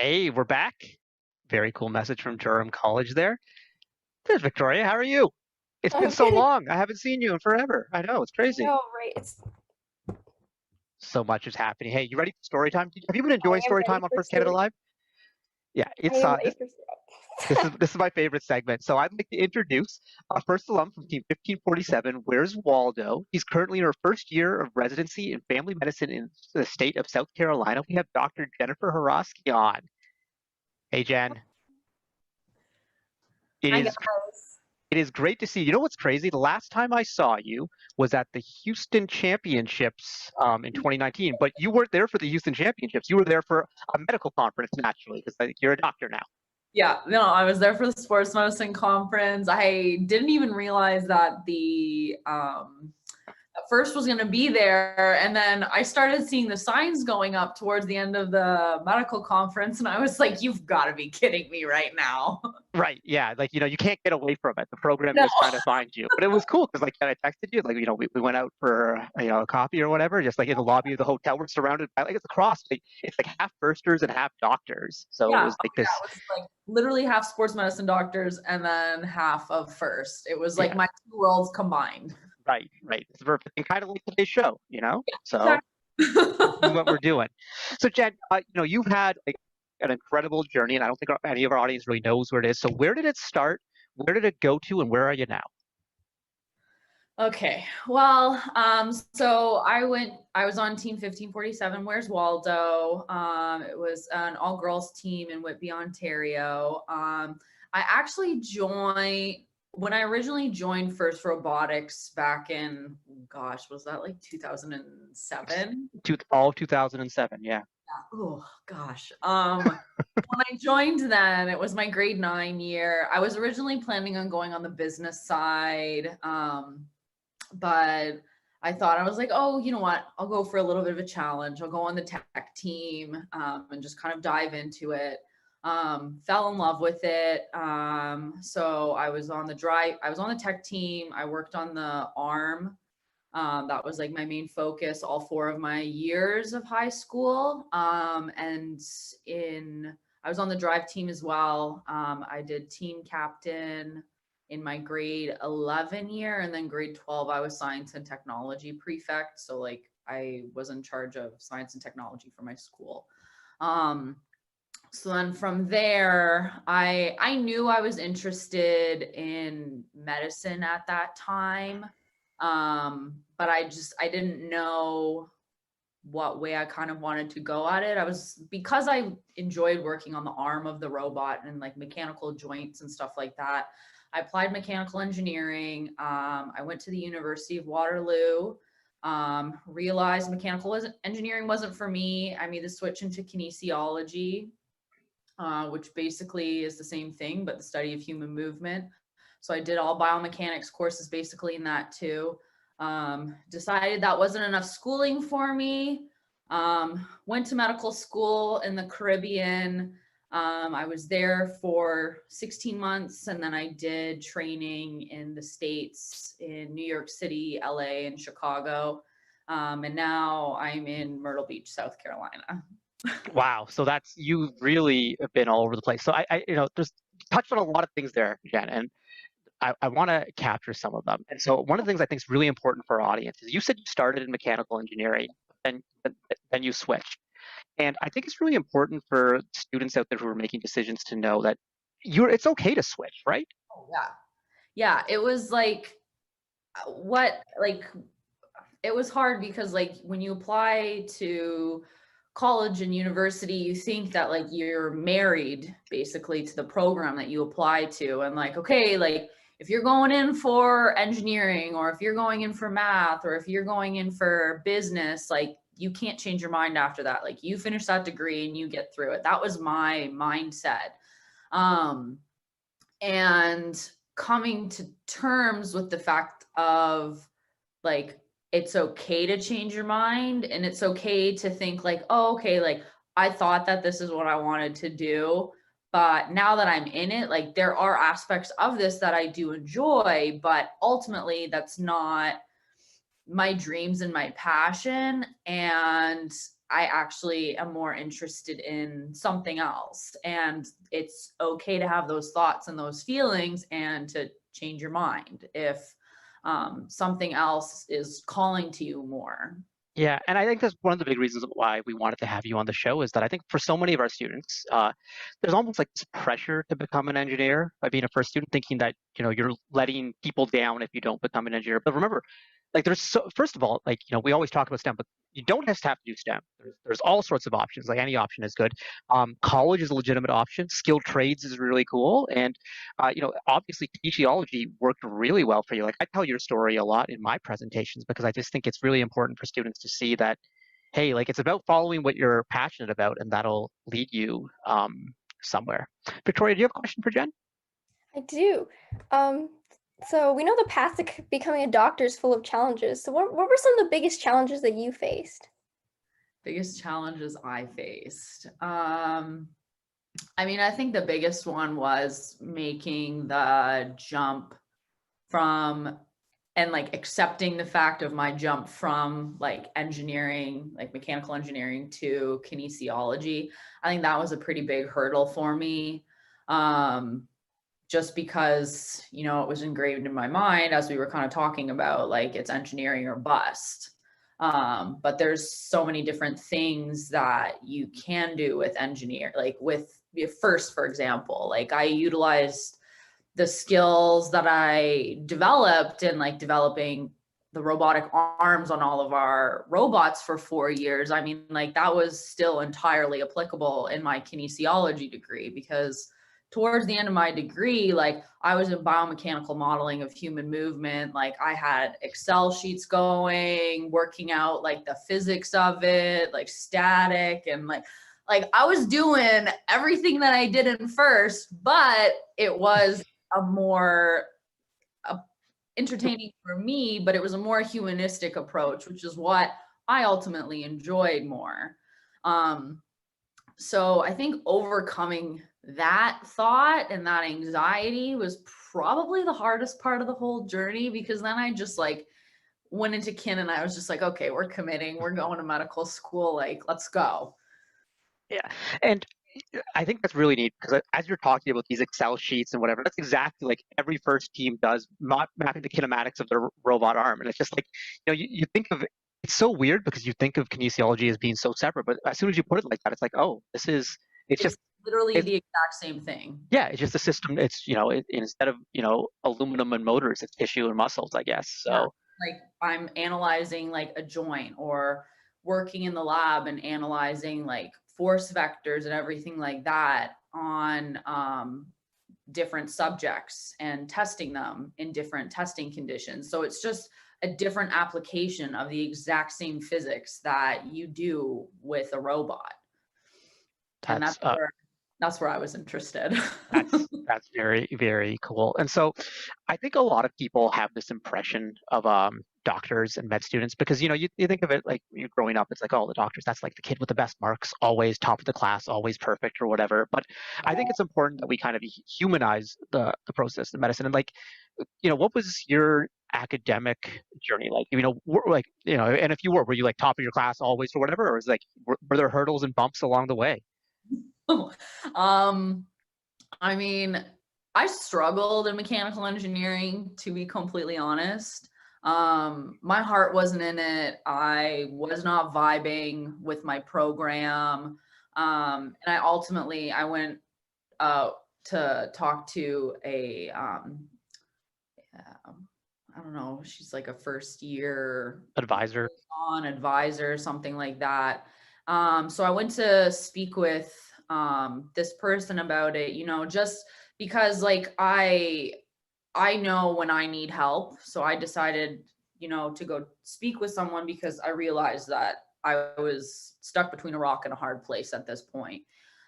Hey, we're back. Very cool message from Durham College there. There's Victoria. How are you? It's been I'm so good. long. I haven't seen you in forever. I know, it's I crazy. know, right? So much is happening. Hey, you ready for story time? Have you been I enjoying am story ready time on for First Canada story. Live? Yeah, I it's am this ready for this is story. this is my favorite segment. So I'd like to introduce our first alum from Team 1547. Where's Waldo? He's currently in her first year of residency in family medicine in the state of South Carolina. We have Dr. Jennifer Horawski on. Hey, Jen. It Hi is guys. It is great to see you. You know what's crazy? The last time I saw you was at the Houston Championships in 2019, but you weren't there for the Houston Championships. You were there for a medical conference, naturally, because you're a doctor now. Yeah, no, I was there for the sports medicine conference. I didn't even realize that the at first was going to be there, and then I started seeing the signs going up towards the end of the medical conference, and I was like, "You've got to be kidding me right now!" Right. Yeah. Like, you can't get away from it. The program No. just kind of finds you. But it was cool because, like, I texted you, like, we went out for, a coffee or whatever, just like in the lobby of the hotel. We're surrounded by, like, it's across, like, it's like half firsters and half doctors. So it Yeah, was like yeah, this. it was like literally half sports medicine doctors and then half of first. It was like Yeah. my two worlds combined. Right. Right. It's perfect. And kind of like today's show, So this is Exactly. what we're doing. So, Jen, you've had like an incredible journey, and I don't think any of our audience really knows where it is. So, where did it start? Where did it go to, and where are you now? Okay. Well, so I was on team 1547, Where's Waldo? It was an all girls team in Whitby, Ontario. I actually joined when I originally joined First Robotics back in, gosh, was that like 2007? All of 2007. Yeah. Oh gosh. When I joined then, it was my grade 9 year. I was originally planning on going on the business side. But I thought I was like, oh, you know what? I'll go for a little bit of a challenge. I'll go on the tech team and just kind of dive into it. Fell in love with it. So I was on the tech team. I worked on the arm. That was like my main focus all 4 of my years of high school. And I was on the drive team as well. I did team captain in my grade 11 year, and then grade 12 I was science and technology prefect, so like I was in charge of science and technology for my school. So then from there I knew I was interested in medicine at that time, but I didn't know what way I kind of wanted to go at it. Because I enjoyed working on the arm of the robot and like mechanical joints and stuff like that. I applied mechanical engineering. I went to the University of Waterloo. Realized engineering wasn't for me. I made the switch into kinesiology, which basically is the same thing, but the study of human movement. So I did all biomechanics courses basically in that too. Decided that wasn't enough schooling for me. Went to medical school in the Caribbean. I was there for 16 months, and then I did training in the States in New York City, LA, and Chicago. And now I'm in Myrtle Beach, South Carolina. Wow. So that's you really have been all over the place. So I just touched on a lot of things there, Jen, and I want to capture some of them. And so one of the things I think is really important for our audience is you said you started in mechanical engineering and then you switched. And I think it's really important for students out there who are making decisions to know that it's okay to switch, right? Oh, yeah. Yeah, it was like what like it was hard because like when you apply to college and university, you think that like you're married basically to the program that you apply to, and like okay, like if you're going in for engineering or if you're going in for math or if you're going in for business, like you can't change your mind after that. Like you finish that degree and you get through it. That was my mindset. um and coming to terms with the fact of like it's okay to change your mind, and it's okay to think like, oh, okay, like I thought that this is what I wanted to do, but now that I'm in it, like there are aspects of this that I do enjoy, but ultimately that's not my dreams and my passion. And I actually am more interested in something else. And it's okay to have those thoughts and those feelings and to change your mind if something else is calling to you more. Yeah, and I think that's one of the big reasons why we wanted to have you on the show is that I think for so many of our students, there's almost like this pressure to become an engineer by being a first student, thinking that you're letting people down if you don't become an engineer. But remember, like first of all, like we always talk about STEM, but you don't just have to do STEM. There's all sorts of options. Like any option is good. College is a legitimate option. Skilled trades is really cool, and obviously kinesiology worked really well for you. Like I tell your story a lot in my presentations because I just think it's really important for students to see that, hey, like it's about following what you're passionate about, and that'll lead you somewhere. Victoria, do you have a question for Jen? I do. Um, so we know the path to becoming a doctor is full of challenges. So what were some of the biggest challenges that you faced? Biggest challenges I faced. I mean, I think the biggest one was making the jump from and like accepting the fact of my jump from like engineering, like mechanical engineering to kinesiology. I think that was a pretty big hurdle for me. Just because, it was engraved in my mind as we were kind of talking about, like it's engineering or bust. But there's so many different things that you can do with engineer, like with FIRST, for example. Like I utilized the skills that I developed in like developing the robotic arms on all of our robots for 4 years. I mean, like that was still entirely applicable in my kinesiology degree, because towards the end of my degree, like I was in biomechanical modeling of human movement. Like I had Excel sheets going, working out like the physics of it, like static, and like I was doing everything that I did in FIRST, but it was a more entertaining for me, but it was a more humanistic approach, which is what I ultimately enjoyed more. So I think overcoming that thought and that anxiety was probably the hardest part of the whole journey, because then I just like went into kin and I was just like, okay, we're committing, we're going to medical school, like let's go. Yeah, and I think that's really neat because as you're talking about these Excel sheets and whatever, that's exactly like every first team does, mapping the kinematics of their robot arm. And it's just like, you think of it, it's so weird because you think of kinesiology as being so separate, but as soon as you put it like that, it's like, oh, it's just literally the exact same thing. Yeah, it's just a system. It's, instead of, aluminum and motors, it's tissue and muscles, I guess. So yeah. Like I'm analyzing like a joint, or working in the lab and analyzing like force vectors and everything like that on different subjects and testing them in different testing conditions. So it's just a different application of the exact same physics that you do with a robot. And that's where I was interested. that's very, very cool. And so I think a lot of people have this impression of doctors and med students because, you think of it like you growing up, it's like, oh, the doctors, that's like the kid with the best marks, always top of the class, always perfect or whatever. But I think it's important that we kind of humanize the process of medicine. And like, what was your academic journey like? And if you were you like top of your class always or whatever, or was like, were there hurdles and bumps along the way? I mean, I struggled in mechanical engineering, to be completely honest. My heart wasn't in it. I was not vibing with my program. And I went to talk to a, I don't know, she's like a first year Advisor. Advisor, something like that. So I went to speak with this person about it, just because like I know when I need help. So I decided, to go speak with someone because I realized that I was stuck between a rock and a hard place at this point.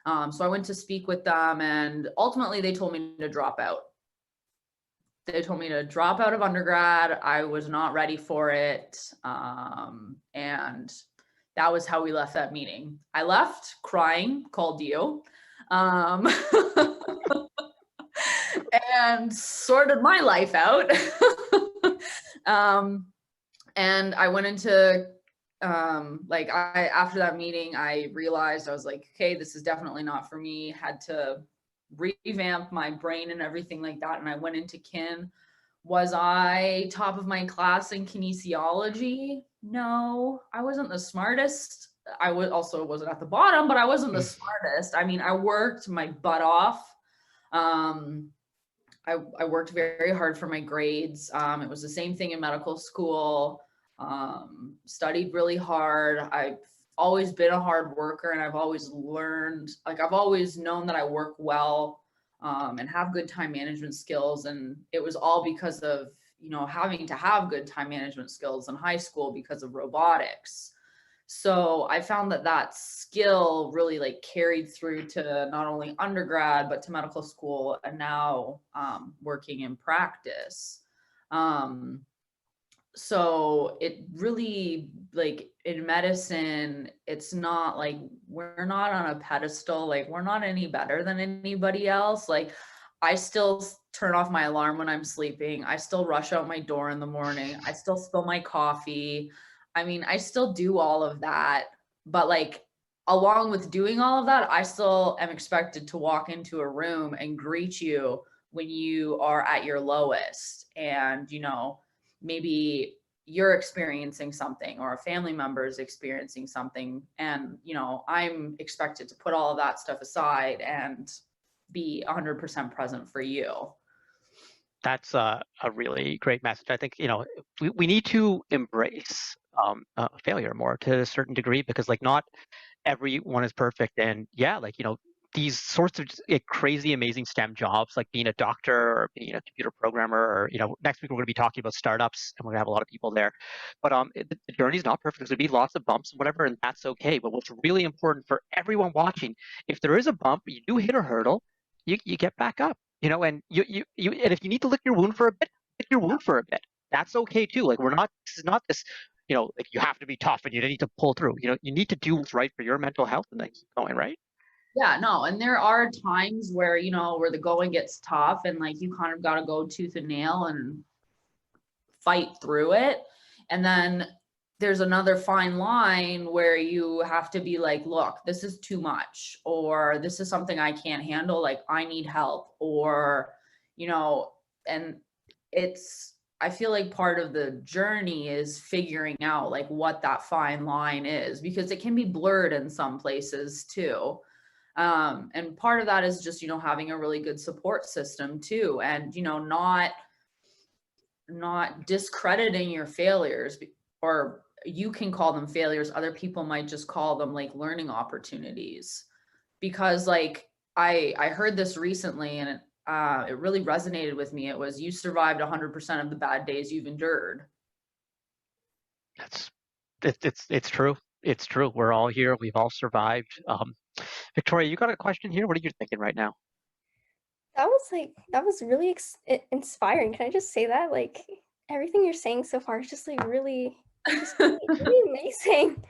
So I went to speak with them, and ultimately they told me to drop out. They told me to drop out of undergrad. I was not ready for it. And that was how we left that meeting. I left crying, called you, and sorted my life out. And I went into like after that meeting, I realized I was like, okay, this is definitely not for me. Had to revamp my brain and everything like that. And I went into kin. Was I top of my class in kinesiology? No, I wasn't the smartest. I also wasn't at the bottom, but I wasn't the smartest. I mean, I worked my butt off. I worked very hard for my grades. It was the same thing in medical school. Studied really hard. I've always been a hard worker, and I've always learned, like I've always known that I work well and have good time management skills. And it was all because of, having to have good time management skills in high school because of robotics. So I found that skill really like carried through to not only undergrad, but to medical school, and now working in practice. So it really, like in medicine, it's not like we're not on a pedestal, like we're not any better than anybody else. Like I still turn off my alarm when I'm sleeping. I still rush out my door in the morning. I still spill my coffee. I mean, I still do all of that, but like along with doing all of that, I still am expected to walk into a room and greet you when you are at your lowest. And, maybe you're experiencing something or a family member is experiencing something. And, I'm expected to put all of that stuff aside and be 100% present for you. That's a really great message. I think, we need to embrace failure more to a certain degree, because like not everyone is perfect. And yeah, like, these sorts of crazy, amazing STEM jobs, like being a doctor or being a computer programmer, or, next week we're going to be talking about startups, and we're going to have a lot of people there. But the journey is not perfect. There's going to be lots of bumps and whatever, and that's okay. But what's really important for everyone watching, if there is a bump, you do hit a hurdle, you get back up, and you and if you need to lick your wound for a bit, lick your wound for a bit. That's okay too. Like this is not this, like you have to be tough and you need to pull through. You need to do what's right for your mental health and then keep going, right? Yeah, no. And there are times where, where the going gets tough and like you kind of got to go tooth and nail and fight through it. And then there's another fine line where you have to be like, look, this is too much, or this is something I can't handle. Like I need help, or, and I feel like part of the journey is figuring out like what that fine line is, because it can be blurred in some places too. And part of that is just, having a really good support system too. And, not discrediting your failures, or you can call them failures. Other people might just call them like learning opportunities, because like I heard this recently and it really resonated with me. It was, you survived 100% of the bad days you've endured. It's true. It's true. We're all here. We've all survived. Victoria, you got a question here? What are you thinking right now? That was really inspiring. Can I just say that? Like everything you're saying so far is just like really really amazing.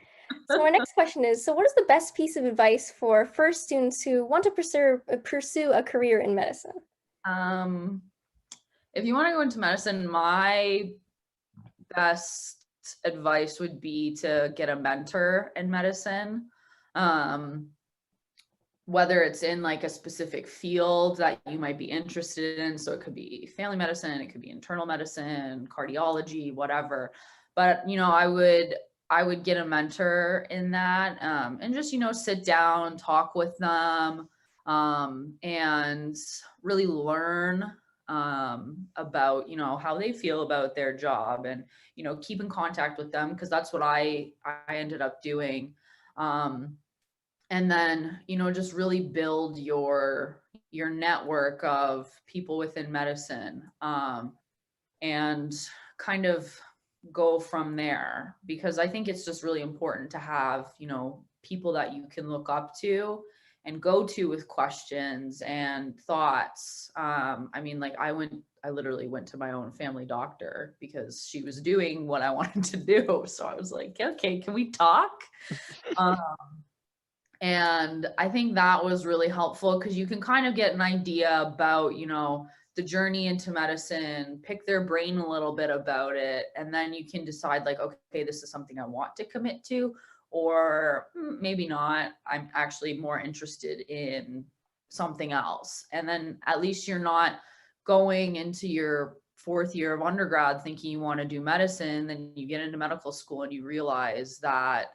So my next question is, so what is the best piece of advice for first students who want to pursue a career in medicine? If you want to go into medicine, my best advice would be to get a mentor in medicine. Whether it's in like a specific field that you might be interested in. So it could be family medicine, it could be internal medicine, cardiology, whatever. But, I would get a mentor in that, and just, sit down, talk with them, and really learn about, how they feel about their job, and, keep in contact with them, because that's what I ended up doing. And then, just really build your network of people within medicine, and kind of go from there, because I think it's just really important to have, people that you can look up to and go to with questions and thoughts. I mean, like I literally went to my own family doctor because she was doing what I wanted to do. So I was like, okay, can we talk? And I think that was really helpful, because you can kind of get an idea about, the journey into medicine, pick their brain a little bit about it, and then you can decide like, okay, this is something I want to commit to, or maybe not. I'm actually more interested in something else. And then at least you're not going into your 4th year of undergrad thinking you want to do medicine, then you get into medical school and you realize that,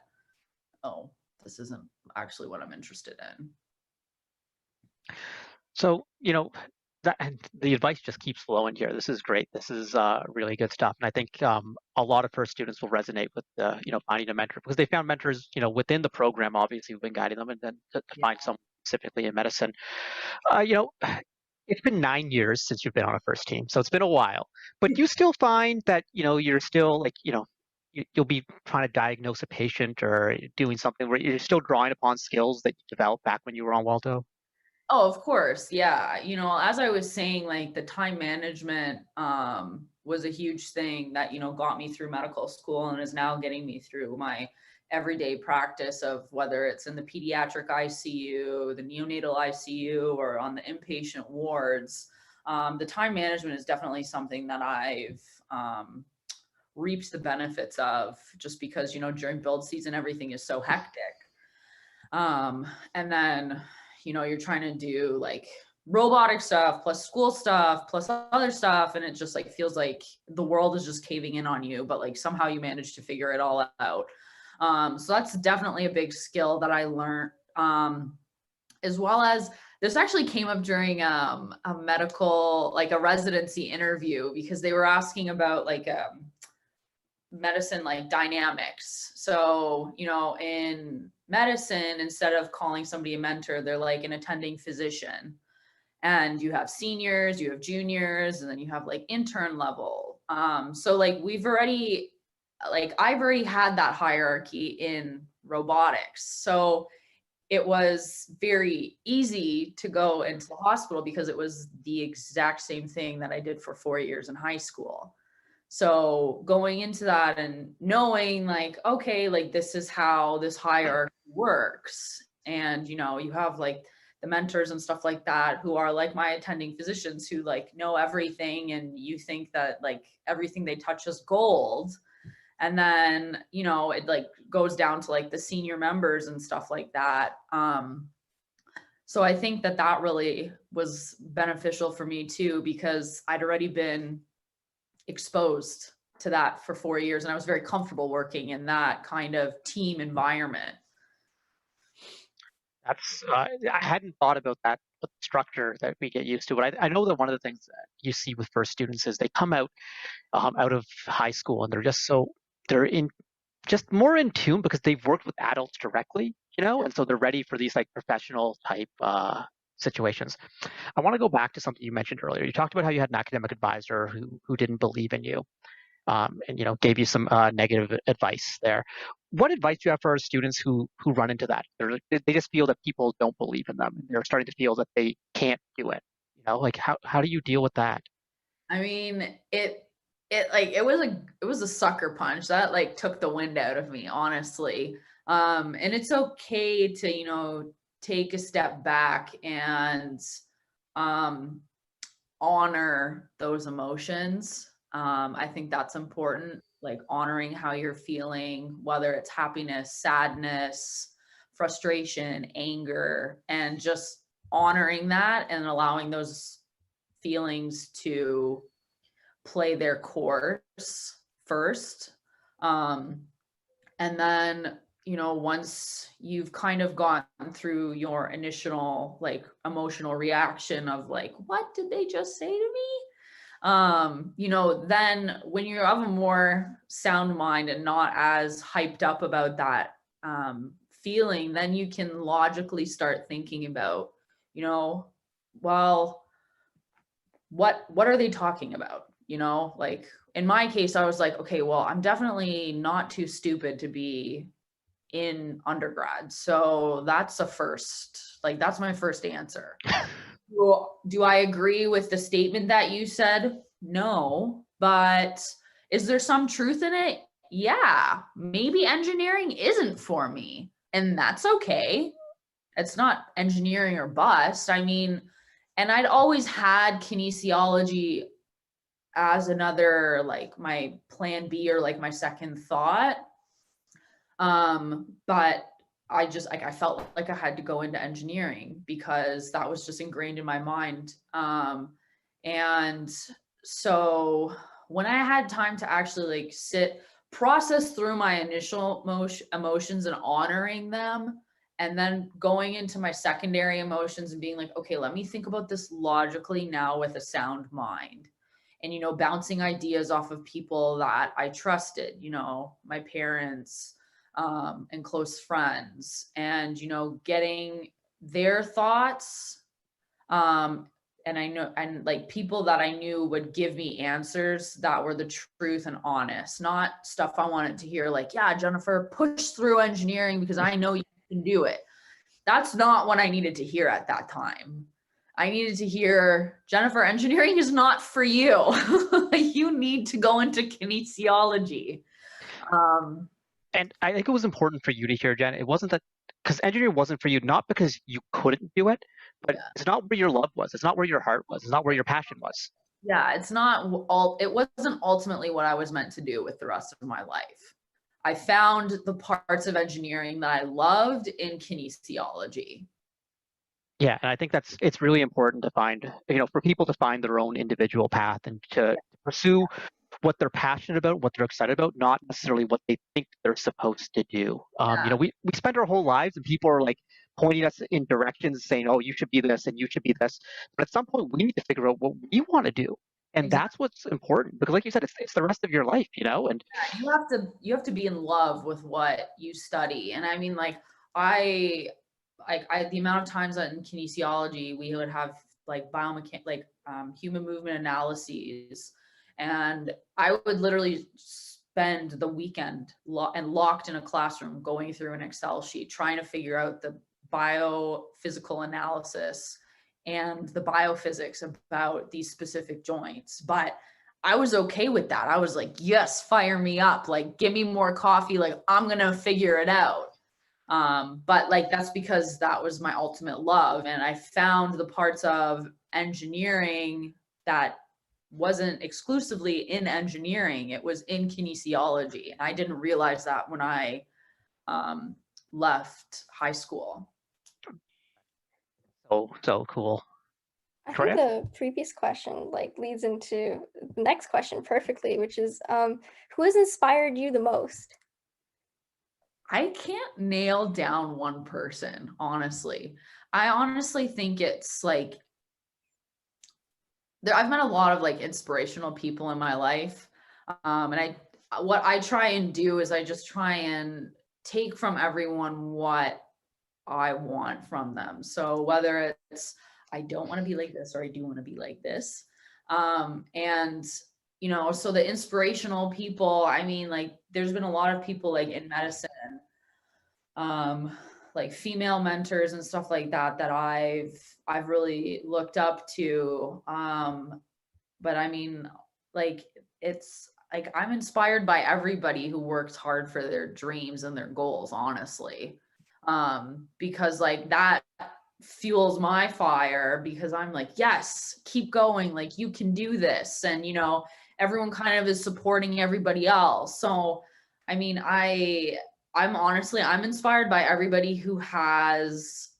oh, this isn't actually what I'm interested in. So, and the advice just keeps flowing here. This is great. This is really good stuff. And I think a lot of first students will resonate with, finding a mentor, because they found mentors, within the program, obviously, who've been guiding them, and then to find someone specifically in medicine. It's been 9 years since you've been on a first team, so it's been a while. But do you still find that, you're still like, you'll be trying to diagnose a patient or doing something where you're still drawing upon skills that you developed back when you were on Waldo? Oh, of course. Yeah. As I was saying, like the time management was a huge thing that, got me through medical school and is now getting me through my everyday practice of whether it's in the pediatric ICU, the neonatal ICU, or on the inpatient wards. The time management is definitely something that I've reaped the benefits of, just because, during build season, everything is so hectic. And then, you're trying to do like robotic stuff plus school stuff plus other stuff. And it just like feels like the world is just caving in on you, but like somehow you manage to figure it all out. So that's definitely a big skill that I learned, as well as this actually came up during a medical, like a residency interview, because they were asking about like medicine, like dynamics. So, in medicine, instead of calling somebody a mentor, they're like an attending physician. And you have seniors, you have juniors, and then you have like intern level. So like I've already had that hierarchy in robotics. So it was very easy to go into the hospital because it was the exact same thing that I did for 4 years in high school. So going into that and knowing like, okay, like this is how this hierarchy works. And, you have like the mentors and stuff like that who are like my attending physicians who like know everything, and you think that like everything they touch is gold. And then, it like goes down to like the senior members and stuff like that. So I think that really was beneficial for me too, because I'd already been exposed to that for 4 years, and I was very comfortable working in that kind of team environment. That's I hadn't thought about that structure that we get used to, but I know that one of the things that you see with first students is they come out of high school, and they're in just more in tune because they've worked with adults directly, and so they're ready for these like professional type situations. I want to go back to something you mentioned earlier. You talked about how you had an academic advisor who didn't believe in you, and gave you some negative advice there. What advice do you have for our students who run into that? They just feel that people don't believe in them, and they're starting to feel that they can't do it. Like how do you deal with that? I mean, it was a sucker punch that like took the wind out of me, honestly. And it's okay to, take a step back and honor those emotions. I think that's important, like honoring how you're feeling, whether it's happiness, sadness, frustration, anger, and just honoring that and allowing those feelings to play their course first. And then, once you've kind of gone through your initial like emotional reaction of like, what did they just say to me? Then when you have a more sound mind and not as hyped up about that feeling, then you can logically start thinking about, well, what are they talking about? Like in my case, I was like, okay, well, I'm definitely not too stupid to be in undergrad. So that's a first, like, that's my first answer. Do I agree with the statement that you said? No, but is there some truth in it? Yeah, maybe engineering isn't for me, and that's okay. It's not engineering or bust. I mean, And I'd always had kinesiology as another, like my plan B or like my second thought. But I just like, I felt like I had to go into engineering because that was just ingrained in my mind. And so when I had time to actually like process through my initial emotions and honoring them, and then going into my secondary emotions and being like, okay, let me think about this logically now with a sound mind. And, you know, bouncing ideas off of people that I trusted, you know, my parents, and close friends, and, you know, getting their thoughts. And I know, and like people that I knew would give me answers that were the truth and honest, not stuff I wanted to hear like, yeah, Jennifer, push through engineering because I know you can do it. That's not what I needed to hear at that time. I needed to hear, Jennifer, engineering is not for you. You need to go into kinesiology. And I think it was important for you to hear, Jen. It wasn't that, because engineering wasn't for you, not because you couldn't do it, but it's not where your love was. It's not where your heart was. It's not where your passion was. Yeah, it's not all, it wasn't ultimately what I was meant to do with the rest of my life. I found the parts of engineering that I loved in kinesiology. Yeah, and I think it's really important to find, you know, for people to find their own individual path and to pursue what they're passionate about, what they're excited about, not necessarily what they think they're supposed to do. You know, we spend our whole lives and people are like pointing us in directions saying, oh, you should be this and you should be this. But at some point we need to figure out what we want to do. And Exactly. that's what's important, because like you said, it's the rest of your life, you know. And you have to be in love with what you study. And I mean, like the amount of times that in kinesiology we would have like human movement analyses, and I would literally spend the weekend locked in a classroom going through an Excel sheet trying to figure out the biophysical analysis and the biophysics about these specific joints. But I was okay with that. I was like, yes, fire me up. Like, give me more coffee. Like, I'm going to figure it out. But like, that's because that was my ultimate love. And I found the parts of engineering that wasn't exclusively in engineering. It was in kinesiology. And I didn't realize that when I left high school. so cool. I think the previous question like leads into the next question perfectly, which is who has inspired you the most? I can't nail down one person, honestly. I honestly think it's like I've met a lot of like inspirational people in my life. And what I try and do is I just try and take from everyone what I want from them. So whether it's, I don't want to be like this, or I do want to be like this. And, you know, so the inspirational people, I mean, like there's been a lot of people like in medicine, like female mentors and stuff like that, that I've really looked up to. But I mean, like, it's like, I'm inspired by everybody who works hard for their dreams and their goals, honestly. Because like that fuels my fire, because I'm like, yes, keep going. Like you can do this. And, you know, everyone kind of is supporting everybody else. So, I mean, I'm inspired by everybody who has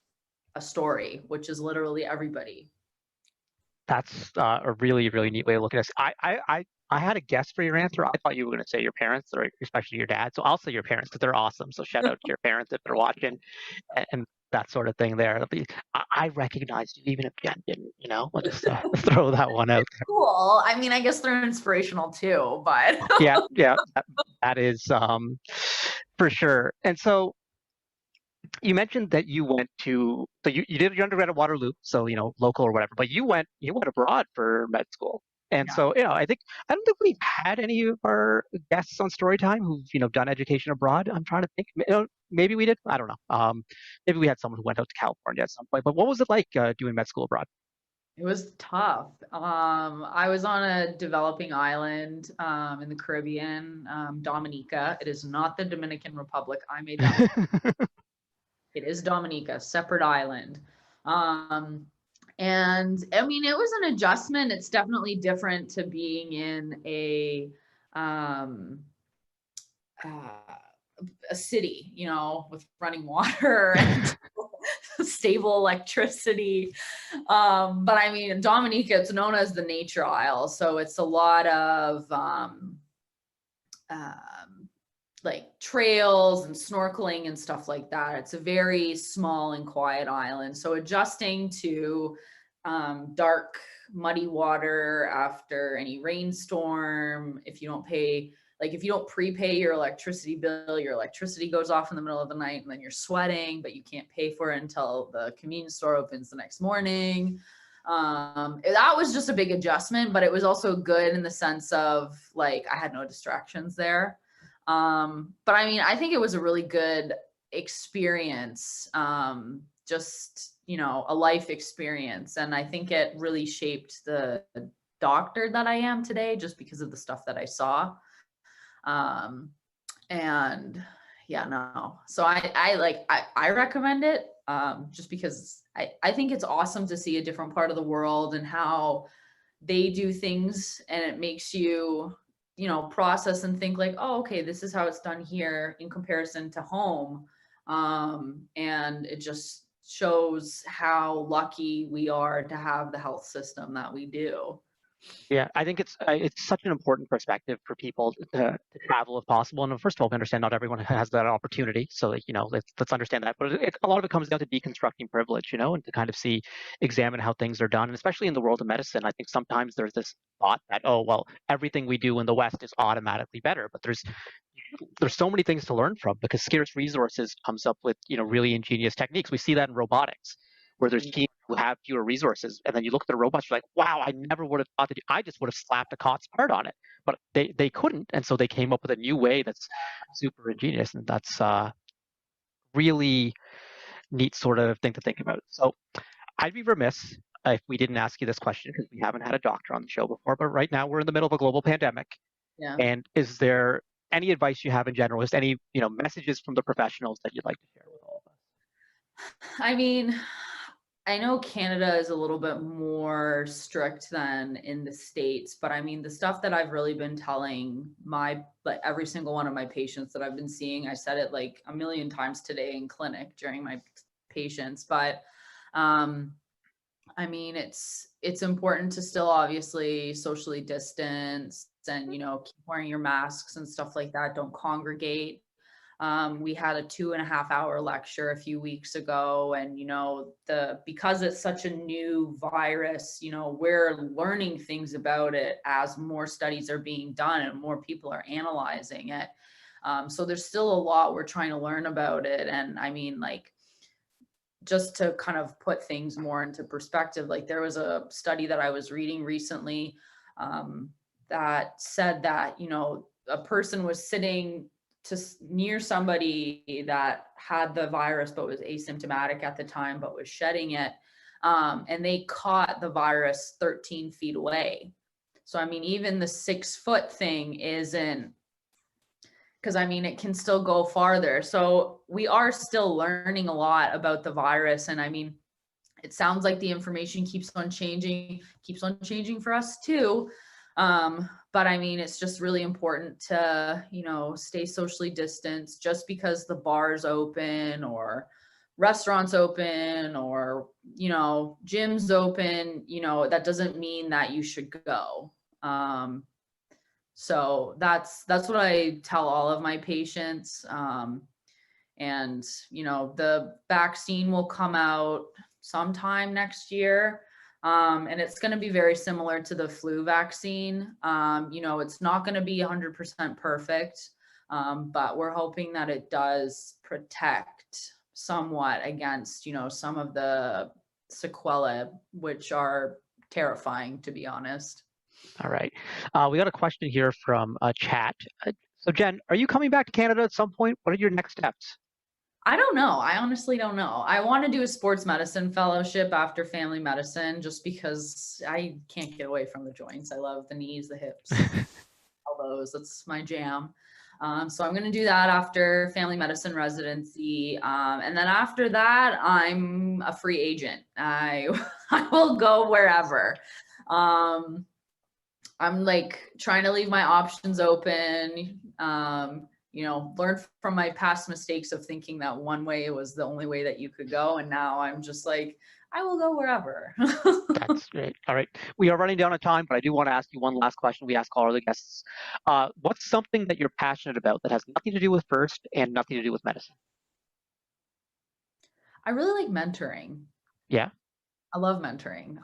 a story, which is literally everybody. That's a really, really neat way of looking at it. I had a guess for your answer. I thought you were going to say your parents, or especially your dad. So I'll say your parents because they're awesome. So shout out to your parents if they're watching, and that sort of thing there. I recognized you even if Jen didn't, you know, I'll just throw that one out there. Cool. I mean, I guess they're inspirational too, but Yeah, that is for sure. And so you mentioned that you went to, so you did your undergrad at Waterloo, so, you know, local or whatever, but you went abroad for med school. And Yeah. so, you know, I don't think we've had any of our guests on Storytime who've, you know, done education abroad. I'm trying to think, you know, maybe we did. I don't know. Maybe we had someone who went out to California at some point, but what was it like doing med school abroad? It was tough. I was on a developing island in the Caribbean, Dominica. It is not the Dominican Republic. I made that. It is Dominica, separate island. And I mean, it was an adjustment. It's definitely different to being in um, a city, you know, with running water and stable electricity. But I mean, Dominica, it's known as the Nature Isle. So it's a lot of like trails and snorkeling and stuff like that. It's a very small and quiet island. So adjusting to dark, muddy water after any rainstorm, if you don't pay, like if you don't prepay your electricity bill, your electricity goes off in the middle of the night and then you're sweating, but you can't pay for it until the convenience store opens the next morning. That was just a big adjustment, but it was also good in the sense of like, I had no distractions there. But I mean, I think it was a really good experience. Just, you know, a life experience. And I think it really shaped the doctor that I am today, just because of the stuff that I saw. And yeah, no. So I recommend it, just because I think it's awesome to see a different part of the world and how they do things, and it makes you, you know, process and think like, oh, okay, this is how it's done here in comparison to home. And it just shows how lucky we are to have the health system that we do. Yeah, I think it's such an important perspective for people to travel if possible. And first of all, we understand not everyone has that opportunity, so like, you know, let's understand that. But a lot of it comes down to deconstructing privilege, you know, and to kind of examine how things are done, and especially in the world of medicine. I think sometimes there's this thought that, oh well, everything we do in the West is automatically better, but there's so many things to learn from, because scarce resources comes up with, you know, really ingenious techniques. We see that in robotics, where there's teams who have fewer resources, and then you look at the robots, you're like, wow, I never would have thought that. I just would have slapped a COTS part on it, but they couldn't, and so they came up with a new way that's super ingenious, and that's really neat sort of thing to think about. So I'd be remiss if we didn't ask you this question, because we haven't had a doctor on the show before, but right now we're in the middle of a global pandemic. Yeah. And is there any advice you have in general, just any, you know, messages from the professionals that you'd like to share with all of us? I mean, I know Canada is a little bit more strict than in the States, but I mean, the stuff that I've really been telling like every single one of my patients that I've been seeing, I said it like a million times today in clinic during my patients, but I mean, it's important to still obviously socially distance and, you know, keep wearing your masks and stuff like that. Don't congregate. We had a 2.5-hour lecture a few weeks ago, and, you know, because it's such a new virus, you know, we're learning things about it as more studies are being done and more people are analyzing it. So there's still a lot we're trying to learn about it. And I mean, like, just to kind of put things more into perspective, like there was a study that I was reading recently that said that, you know, a person was sitting near somebody that had the virus but was asymptomatic at the time but was shedding it, and they caught the virus 13 feet away. So I mean, even the 6-foot thing isn't, because I mean, it can still go farther. So we are still learning a lot about the virus. And I mean, it sounds like the information keeps on changing for us too. But I mean, it's just really important to, you know, stay socially distanced. Just because the bar's open or restaurants open or, you know, gyms open, you know, that doesn't mean that you should go. So that's what I tell all of my patients. And, you know, the vaccine will come out sometime next year. And it's going to be very similar to the flu vaccine. You know, it's not going to be 100% perfect, but we're hoping that it does protect somewhat against, you know, some of the sequelae, which are terrifying, to be honest. All right. We got a question here from chat. So Jen, are you coming back to Canada at some point? What are your next steps? I don't know. I honestly don't know. I want to do a sports medicine fellowship after family medicine, just because I can't get away from the joints. I love the knees, the hips, elbows. That's my jam. So I'm going to do that after family medicine residency. And then after that, I'm a free agent. I will go wherever. I'm like trying to leave my options open, learn from my past mistakes of thinking that one way was the only way that you could go. And now I'm just like, I will go wherever. That's great. All right. We are running down on time, but I do want to ask you one last question we ask all of the guests. What's something that you're passionate about that has nothing to do with FIRST and nothing to do with medicine? I really like mentoring. Yeah. I love mentoring.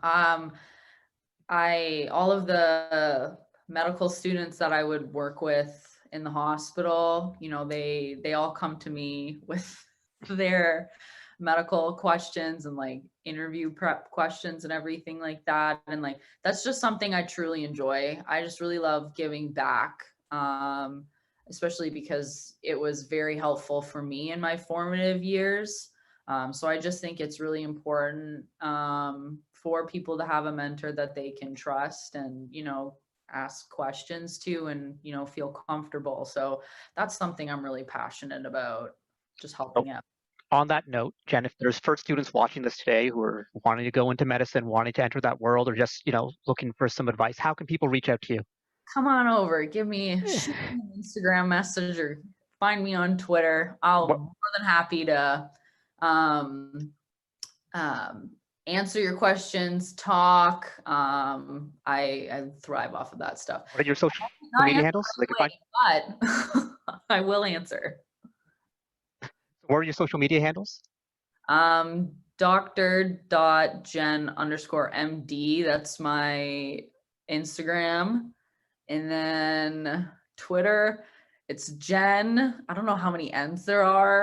All of the medical students that I would work with in the hospital, they all come to me with their medical questions and like interview prep questions and everything like that. And like, that's just something I truly enjoy. I just really love giving back, especially because it was very helpful for me in my formative years. So I just think it's really important for people to have a mentor that they can trust and, ask questions to and, feel comfortable. So that's something I'm really passionate about, just helping out. On that note, Jen, if there's FIRST students watching this today who are wanting to go into medicine, wanting to enter that world, or just, looking for some advice, how can people reach out to you? Come on over, shoot me an Instagram message or find me on Twitter. I'll be more than happy to answer your questions, talk. I thrive off of that stuff. What are your social media handles? So they can find. But I will answer. What are your social media handles? Dr.Jen_MD. That's my Instagram. And then Twitter, it's Jen. I don't know how many N's there are.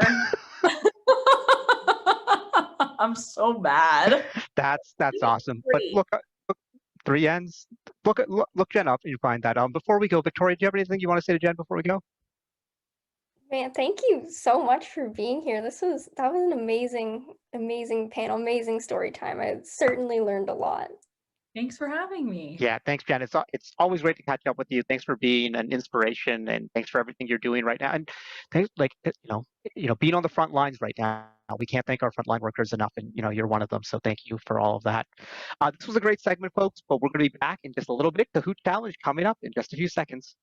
I'm so bad. That's awesome. But look, 3 N's. Look Jen up and you find that. Before we go, Victoria, do you have anything you want to say to Jen before we go? Man, thank you so much for being here. That was an amazing panel, amazing story time. I certainly learned a lot. Thanks for having me. Yeah, thanks, Jen. It's always great to catch up with you. Thanks for being an inspiration, and thanks for everything you're doing right now. And thanks, being on the front lines right now. We can't thank our frontline workers enough, and you're one of them. So thank you for all of that. This was a great segment, folks. But we're going to be back in just a little bit. The Hoot Challenge coming up in just a few seconds.